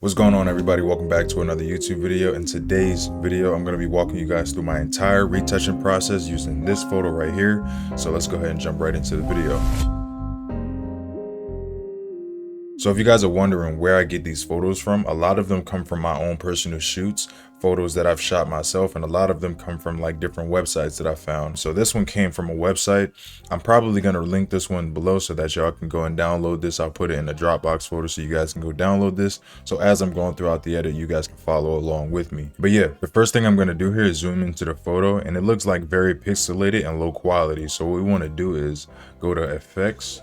What's going on, everybody? Welcome back to another YouTube video. In today's video, I'm going to be walking you guys through my entire retouching process using this photo right here. So let's go ahead and jump right into the video. So if you guys are wondering where I get these photos from, a lot of them come from my own personal shoots, photos that I've shot myself, and a lot of them come from like different websites that I found. So this one came from a website. I'm probably going to link this one below so that y'all can go and download this. I'll put it in the Dropbox folder so you guys can go download this. So as I'm going throughout the edit, you guys can follow along with me. But yeah, the first thing I'm going to do here is zoom into the photo, and it looks like very pixelated and low quality. So what we want to do is go to effects,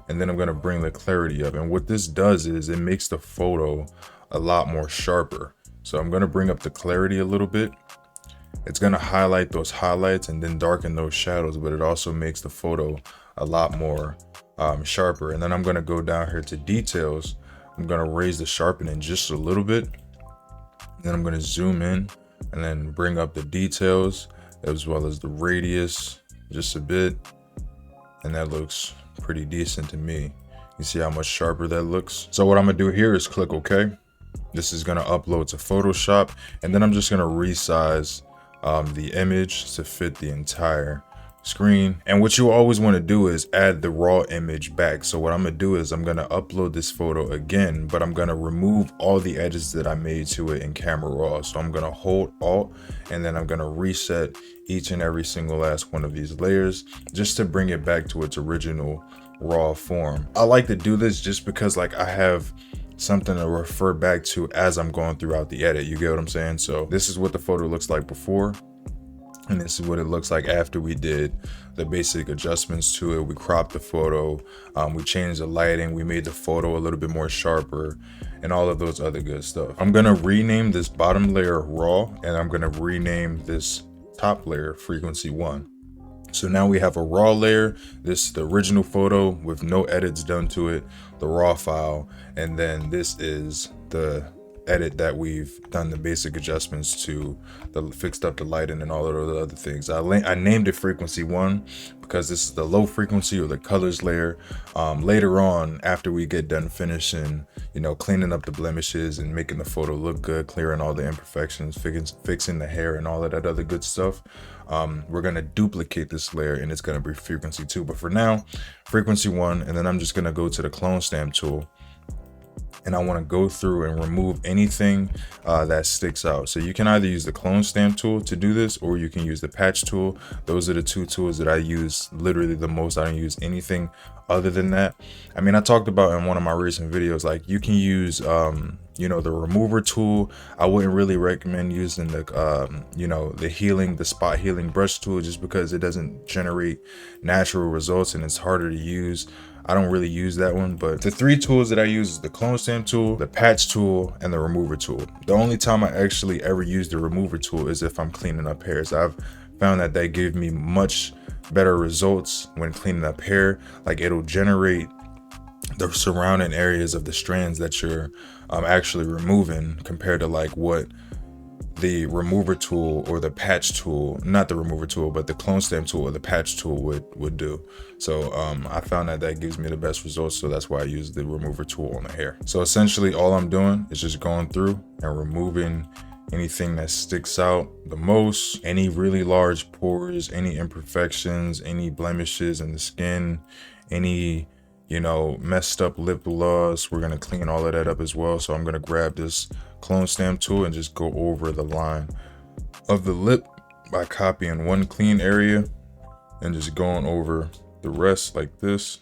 and then I'm going to bring the clarity up. And what this does is it makes the photo a lot more sharper. So I'm going to bring up the clarity a little bit. It's going to highlight those highlights and then darken those shadows, but it also makes the photo a lot more sharper. And then I'm going to go down here to details. I'm going to raise the sharpening just a little bit. And then I'm going to zoom in and then bring up the details as well as the radius just a bit. And that looks pretty decent to me. You see how much sharper that looks? So what I'm gonna do here is click OK. This is gonna upload to Photoshop, and then I'm just gonna resize the image to fit the entire screen. And what you always want to do is add the raw image back. So what I'm gonna do is I'm gonna upload this photo again, but I'm gonna remove all the edges that I made to it in Camera Raw. So I'm gonna hold Alt, and then I'm gonna reset each and every single last one of these layers just to bring it back to its original raw form. I like to do this just because like I have something to refer back to as I'm going throughout the edit. You get what I'm saying? So this is what the photo looks like before, and this is what it looks like after we did the basic adjustments to it. We cropped the photo, we changed the lighting, we made the photo a little bit more sharper, and all of those other good stuff. I'm gonna rename this bottom layer raw, and I'm gonna rename this top layer frequency 1. So now we have a raw layer. This is the original photo with no edits done to it, the raw file, and then this is the edit that we've done the basic adjustments to, fixed up the lighting and all of those other things. I named it frequency 1 because this is the low frequency or the colors layer. Later on, after we get done finishing, you know, cleaning up the blemishes and making the photo look good, clearing all the imperfections, fixing the hair and all of that other good stuff, we're going to duplicate this layer, and it's going to be frequency 2. But for now, frequency 1, and then I'm just going to go to the clone stamp tool, and I want to go through and remove anything that sticks out. So you can either use the clone stamp tool to do this, or you can use the patch tool. Those are the two tools that I use literally the most. I don't use anything other than that. I mean, I talked about in one of my recent videos, like you can use you know, the remover tool. I wouldn't really recommend using the you know, the spot healing brush tool, just because it doesn't generate natural results and it's harder to use. I don't really use that one, but the three tools that I use is the clone stamp tool, the patch tool, and the remover tool. The only time I actually ever use the remover tool is if I'm cleaning up hairs. I've found that they give me much better results when cleaning up hair. Like it'll generate the surrounding areas of the strands that you're actually removing, compared to like what the remover tool or the patch tool, not the remover tool, but the clone stamp tool or the patch tool would do. So I found that gives me the best results, so that's why I use the remover tool on the hair. So essentially all I'm doing is just going through and removing anything that sticks out the most, any really large pores, any imperfections, any blemishes in the skin, any, you know, messed up lip gloss. We're gonna clean all of that up as well. So I'm gonna grab this clone stamp tool and just go over the line of the lip by copying one clean area and just going over the rest like this.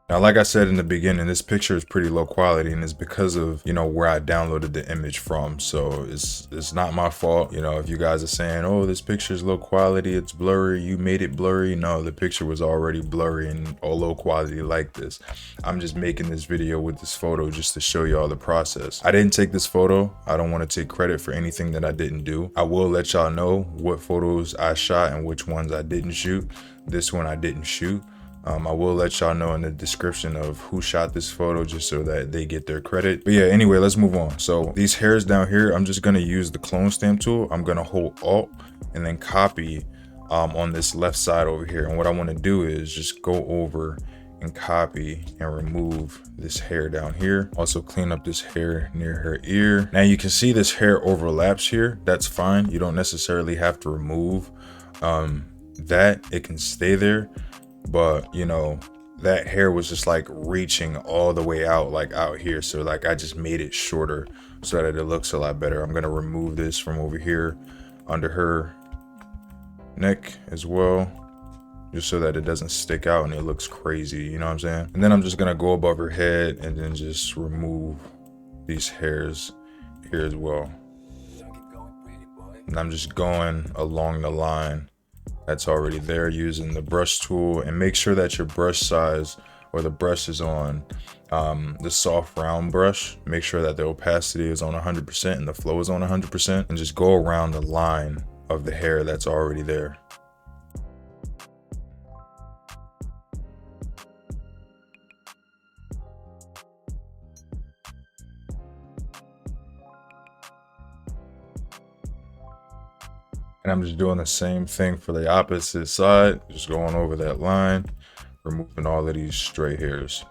Now, like I said in the beginning, this picture is pretty low quality, and it's because of, you know, where I downloaded the image from. So it's not my fault. You know, if you guys are saying, oh, this picture is low quality, it's blurry, you made it blurry. No, the picture was already blurry and or low quality like this. I'm just making this video with this photo just to show you all the process. I didn't take this photo. I don't want to take credit for anything that I didn't do. I will let y'all know what photos I shot and which ones I didn't shoot. This one I didn't shoot. I will let y'all know in the description of who shot this photo, just so that they get their credit. But yeah, anyway, let's move on. So these hairs down here, I'm just gonna use the clone stamp tool. I'm gonna hold Alt and then copy on this left side over here. And what I want to do is just go over and copy and remove this hair down here. Also clean up this hair near her ear. Now you can see this hair overlaps here. That's fine. You don't necessarily have to remove that. It can stay there, but you know, that hair was just like reaching all the way out, like out here. So like I just made it shorter so that it looks a lot better. I'm gonna remove this from over here under her neck as well, just so that it doesn't stick out and it looks crazy, you know what I'm saying? And then I'm just gonna go above her head and then just remove these hairs here as well. And I'm just going along the line that's already there using the brush tool, and make sure that your brush size or the brush is on the soft round brush. Make sure that the opacity is on 100% and the flow is on 100%, and just go around the line of the hair that's already there. And I'm just doing the same thing for the opposite side, just going over that line, removing all of these stray hairs.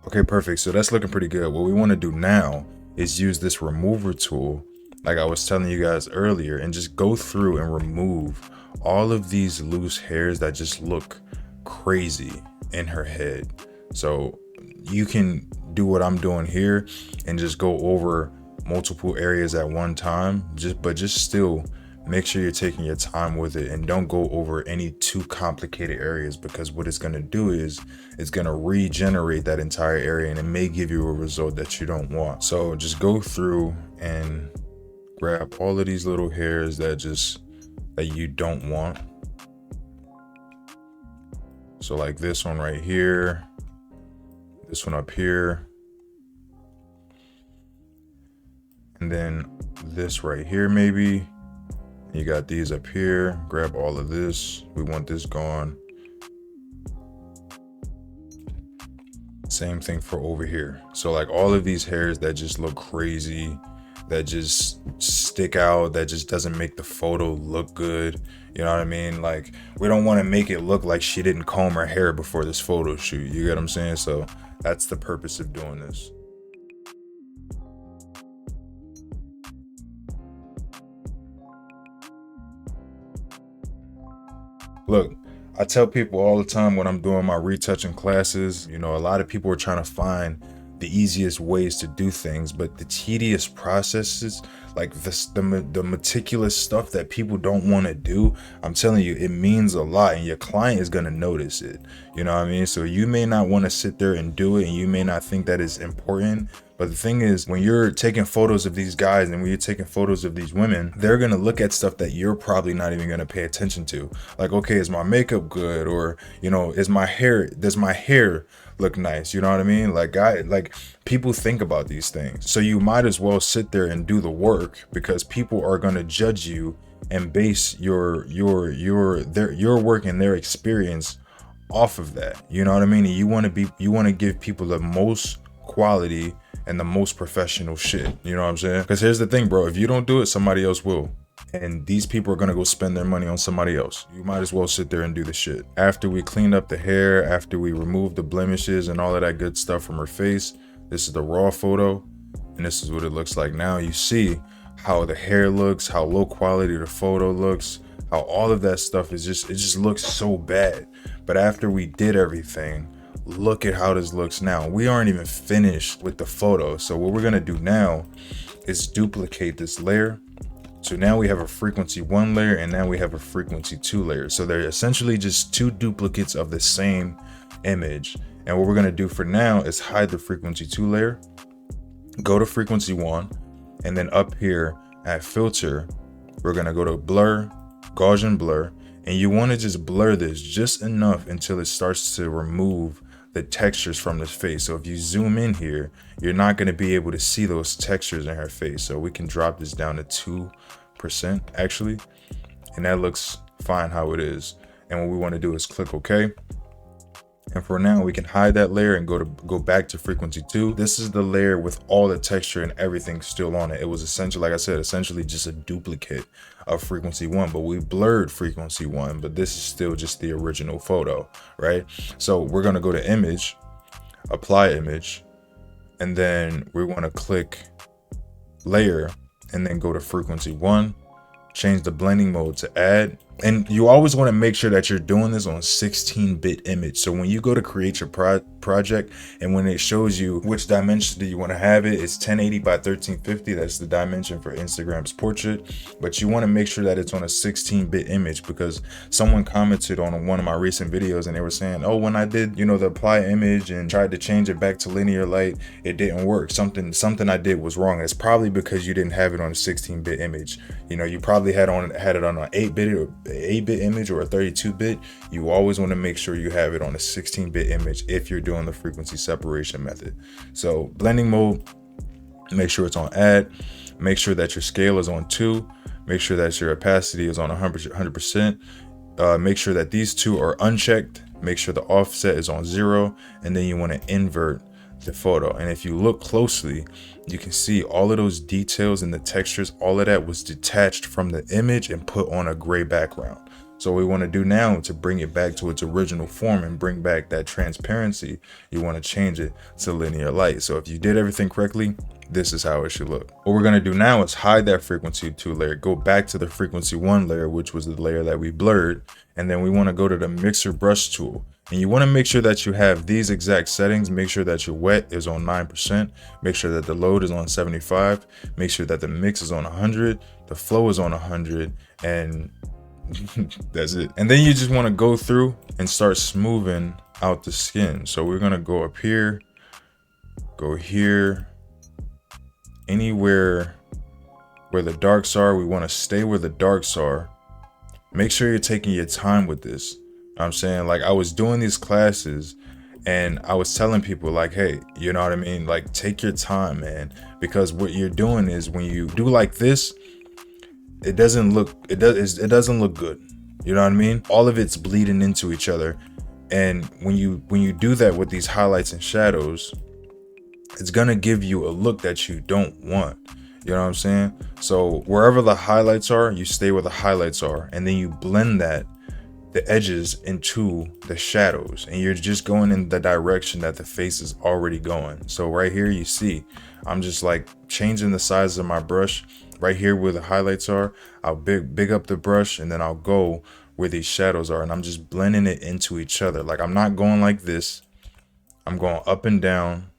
Okay, perfect. So that's looking pretty good. What we want to do now is use this remover tool, like I was telling you guys earlier, and just go through and remove all of these loose hairs that just look crazy in her head. So you can do what I'm doing here and just go over multiple areas at one time, but just still make sure you're taking your time with it, and don't go over any too complicated areas, because what it's going to do is it's going to regenerate that entire area and it may give you a result that you don't want. So just go through and grab all of these little hairs that you don't want. So like this one right here, this one up here, and then this right here maybe. You got these up here. Grab all of this. We want this gone. Same thing for over here. So like all of these hairs that just look crazy, that just stick out, that just doesn't make the photo look good. You know what I mean? Like we don't want to make it look like she didn't comb her hair before this photo shoot. You get what I'm saying? So that's the purpose of doing this. Look, I tell people all the time when I'm doing my retouching classes, you know, a lot of people are trying to find the easiest ways to do things, but the tedious processes, like the meticulous stuff that people don't want to do, I'm telling you, it means a lot, and your client is going to notice it. You know what I mean? So you may not want to sit there and do it, and you may not think that is important. But the thing is, when you're taking photos of these guys and when you're taking photos of these women, they're going to look at stuff that you're probably not even going to pay attention to. Like, okay, is my makeup good? Or, you know, does my hair look nice? You know what I mean? Like people think about these things. So you might as well sit there and do the work, because people are going to judge you and base your work and their experience off of that. You know what I mean? And you want to give people the most quality and the most professional shit. You know what I'm saying? Because here's the thing, bro. If you don't do it, somebody else will. And these people are going to go spend their money on somebody else. You might as well sit there and do the shit. After we cleaned up the hair, after we removed the blemishes and all of that good stuff from her face, this is the raw photo. And this is what it looks like now. You see how the hair looks, how low quality the photo looks, how all of that stuff is it just looks so bad. But after we did everything, look at how this looks now. We aren't even finished with the photo. So what we're gonna do now is duplicate this layer. So now we have a frequency 1 layer, and now we have a frequency 2 layer. So they're essentially just 2 duplicates of the same image. And what we're gonna do for now is hide the frequency 2 layer, go to frequency 1, and then up here at filter, we're gonna go to blur, Gaussian blur, and you wanna just blur this just enough until it starts to remove the textures from this face. So if you zoom in here, you're not going to be able to see those textures in her face. So we can drop this down to 2% actually, and that looks fine how it is. And what we want to do is click OK. And for now, we can hide that layer and go back to frequency 2. This is the layer with all the texture and everything still on it. It was essentially, like I said, essentially just a duplicate of frequency 1, but we blurred frequency 1, but this is still just the original photo, right? So we're gonna go to image, apply image, and then we wanna click layer and then go to frequency 1, change the blending mode to add. And you always want to make sure that you're doing this on 16-bit image. So when you go to create your project and when it shows you which dimension do you want to have it, it's 1080 by 1350. That's the dimension for Instagram's portrait. But you want to make sure that it's on a 16-bit image, because someone commented on one of my recent videos and they were saying, oh, when I did, the apply image and tried to change it back to linear light, it didn't work. Something I did was wrong. It's probably because you didn't have it on a 16-bit image. You probably had it on an 8-bit image or a 32-bit. You always want to make sure you have it on a 16-bit image if you're doing the frequency separation method. So blending mode, make sure it's on add, make sure that your scale is on 2, make sure that your opacity is on 100%, make sure that these two are unchecked, make sure the offset is on 0, and then you want to invert the photo. And if you look closely, you can see all of those details and the textures, all of that was detached from the image and put on a gray background. So what we want to do now to bring it back to its original form and bring back that transparency, you want to change it to linear light. So if you did everything correctly, this is how it should look. What we're going to do now is hide that frequency 2 layer, go back to the frequency 1 layer, which was the layer that we blurred. And then we want to go to the mixer brush tool. And you want to make sure that you have these exact settings. Make sure that your wet is on 9%. Make sure that the load is on 75. Make sure that the mix is on 100. The flow is on 100. And that's it. And then you just want to go through and start smoothing out the skin. So we're going to go up here, go here, anywhere where the darks are. We want to stay where the darks are. Make sure you're taking your time with this. I'm saying, like, I was doing these classes and I was telling people, like, hey, you know what I mean? Like, take your time, man, because what you're doing is when you do like this, it doesn't look good. You know what I mean? All of it's bleeding into each other. And when you do that with these highlights and shadows, it's gonna give you a look that you don't want. You know what I'm saying? So wherever the highlights are, you stay where the highlights are, and then you blend the edges into the shadows, and you're just going in the direction that the face is already going. So right here, you see, I'm just like changing the size of my brush. Right here where the highlights are, I'll big up the brush, and then I'll go where these shadows are, and I'm just blending it into each other. Like, I'm not going like this. I'm going up and down,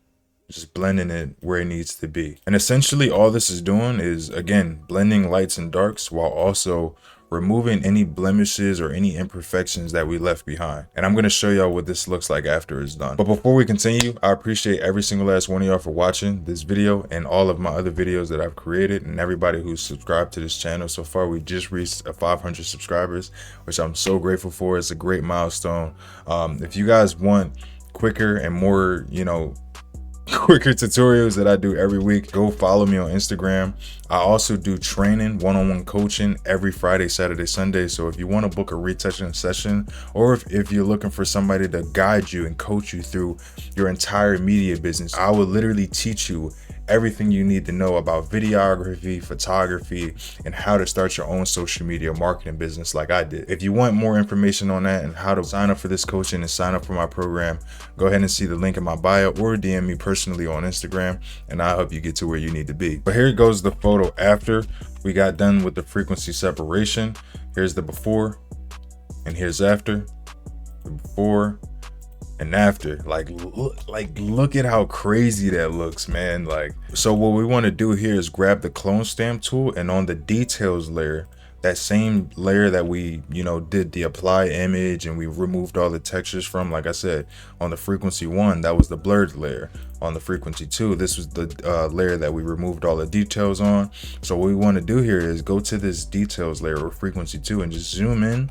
just blending it where it needs to be. And essentially all this is doing is, again, blending lights and darks while also removing any blemishes or any imperfections that we left behind. And I'm going to show y'all what this looks like after it's done. But before we continue, I appreciate every single last one of y'all for watching this video and all of my other videos that I've created, and everybody who's subscribed to this channel so far. We just reached 500 subscribers, which I'm so grateful for. It's a great milestone. If you guys want quicker and more, quicker tutorials that I do every week, go follow me on Instagram. I also do training, one-on-one coaching every Friday, Saturday, Sunday. So if you want to book a retouching session, or if you're looking for somebody to guide you and coach you through your entire media business, I will literally teach you everything you need to know about videography, photography, and how to start your own social media marketing business like I did. If you want more information on that and how to sign up for this coaching and sign up for my program, go ahead and see the link in my bio or DM me personally on Instagram, and I'll help you get to where you need to be. But here goes the photo after we got done with the frequency separation. Here's the before, and here's after. The before and after. Like look at how crazy that looks, man. Like, so what we want to do here is grab the clone stamp tool, and on the details layer, that same layer that we did the apply image and we removed all the textures from, like I said, on the frequency 1, that was the blurred layer. On the frequency 2, this was the layer that we removed all the details on. So what we want to do here is go to this details layer or frequency 2 and just zoom in.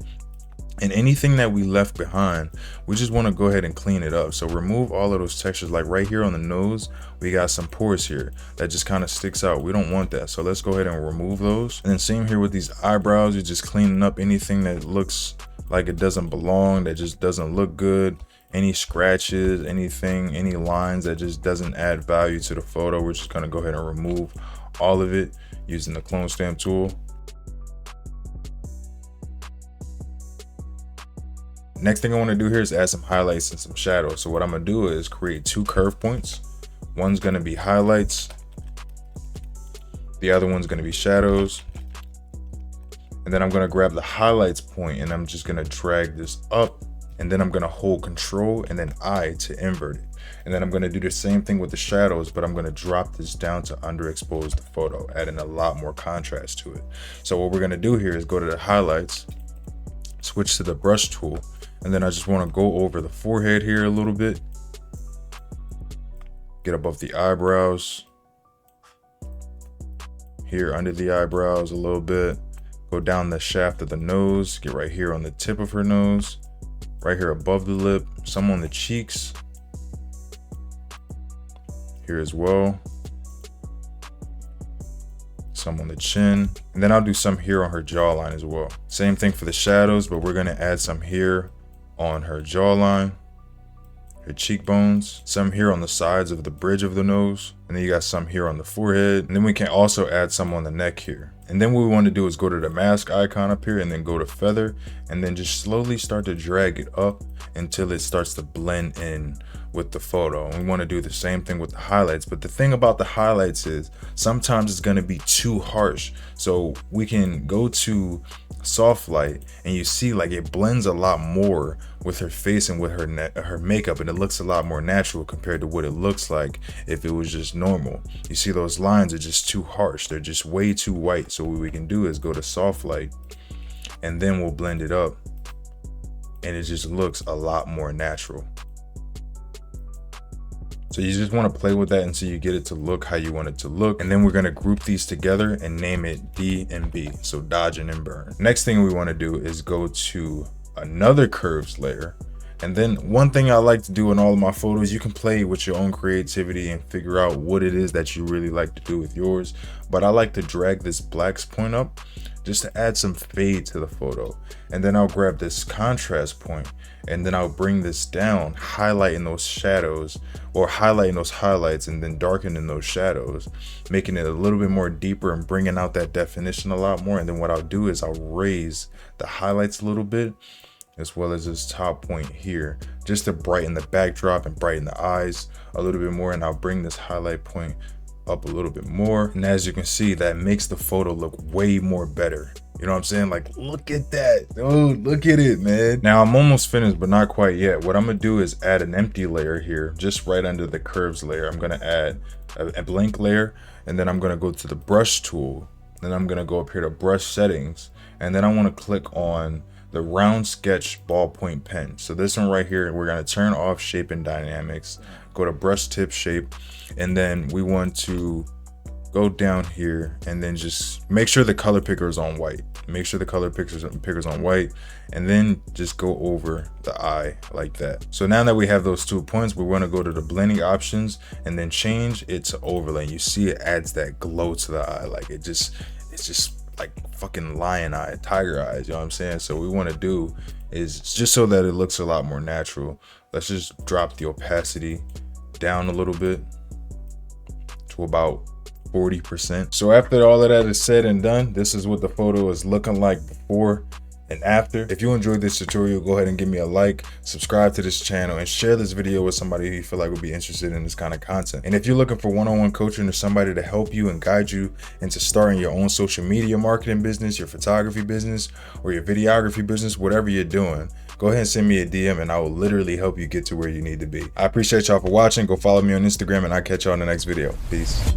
And anything that we left behind, we just want to go ahead and clean it up. So remove all of those textures. Like right here on the nose, we got some pores here that just kind of sticks out. We don't want that. So let's go ahead and remove those. And then same here with these eyebrows, you're just cleaning up anything that looks like it doesn't belong, that just doesn't look good. any scratches, anything, any lines that just doesn't add value to the photo. We're just gonna go ahead and remove all of it using the clone stamp tool. Next thing I want to do here is add some highlights and some shadows. So what I'm gonna do is create 2 curve points. One's gonna be highlights, the other one's gonna be shadows. And then I'm gonna grab the highlights point and I'm just gonna drag this up, and then I'm gonna hold Control and then I to invert it. And then I'm gonna do the same thing with the shadows, but I'm gonna drop this down to underexpose the photo, adding a lot more contrast to it. So what we're gonna do here is go to the highlights, switch to the brush tool, and then I just wanna go over the forehead here a little bit, get above the eyebrows, here under the eyebrows a little bit, go down the shaft of the nose, get right here on the tip of her nose, right here above the lip, some on the cheeks, here as well, some on the chin, and then I'll do some here on her jawline as well. Same thing for the shadows, but we're gonna add some here on her jawline, her cheekbones, some here on the sides of the bridge of the nose, and then you got some here on the forehead, and then we can also add some on the neck here. And then what we want to do is go to the mask icon up here and then go to feather, and then just slowly start to drag it up until it starts to blend in with the photo. And we want to do the same thing with the highlights, but the thing about the highlights is sometimes it's going to be too harsh. So we can go to soft light and you see like it blends a lot more with her face and with her makeup, and it looks a lot more natural compared to what it looks like if it was just normal. You see those lines are just too harsh, they're just way too white. So what we can do is go to soft light and then we'll blend it up and it just looks a lot more natural. So you just want to play with that until you get it to look how you want it to look. And then we're going to group these together and name it D and B. So dodge and burn. Next thing we want to do is go to another curves layer. And then one thing I like to do in all of my photos, you can play with your own creativity and figure out what it is that you really like to do with yours. But I like to drag this blacks point up just to add some fade to the photo. And then I'll grab this contrast point and then I'll bring this down, highlighting those shadows or highlighting those highlights and then darkening those shadows, making it a little bit more deeper and bringing out that definition a lot more. And then what I'll do is I'll raise the highlights a little bit, as well as this top point here, just to brighten the backdrop and brighten the eyes a little bit more. And I'll bring this highlight point up a little bit more. And as you can see, that makes the photo look way more better. You know what I'm saying? Like, look at that, dude, look at it, man. Now I'm almost finished, but not quite yet. What I'm gonna do is add an empty layer here, just right under the curves layer. I'm gonna add a blank layer, and then I'm gonna go to the brush tool. Then I'm gonna go up here to brush settings, and then I wanna click on the round sketch ballpoint pen. So this one right here, we're gonna turn off shape and dynamics, go to brush tip shape, and then we want to go down here and then just make sure the color picker is on white. Make sure the color picker's on white, and then just go over the eye like that. So now that we have those 2 points, we want to go to the blending options and then change it to overlay. You see it adds that glow to the eye. Like it's just like fucking lion eye, tiger eyes, you know what I'm saying? So what we want to do is, just so that it looks a lot more natural, let's just drop the opacity down a little bit to about 40%. So after all of that is said and done, this is what the photo is looking like before and after. If you enjoyed this tutorial, go ahead and give me a like, subscribe to this channel, and share this video with somebody who you feel like would be interested in this kind of content. And if you're looking for one-on-one coaching or somebody to help you and guide you into starting your own social media marketing business, your photography business, or your videography business, whatever you're doing, go ahead and send me a DM and I will literally help you get to where you need to be. I appreciate y'all for watching. Go follow me on Instagram and I'll catch y'all in the next video. Peace.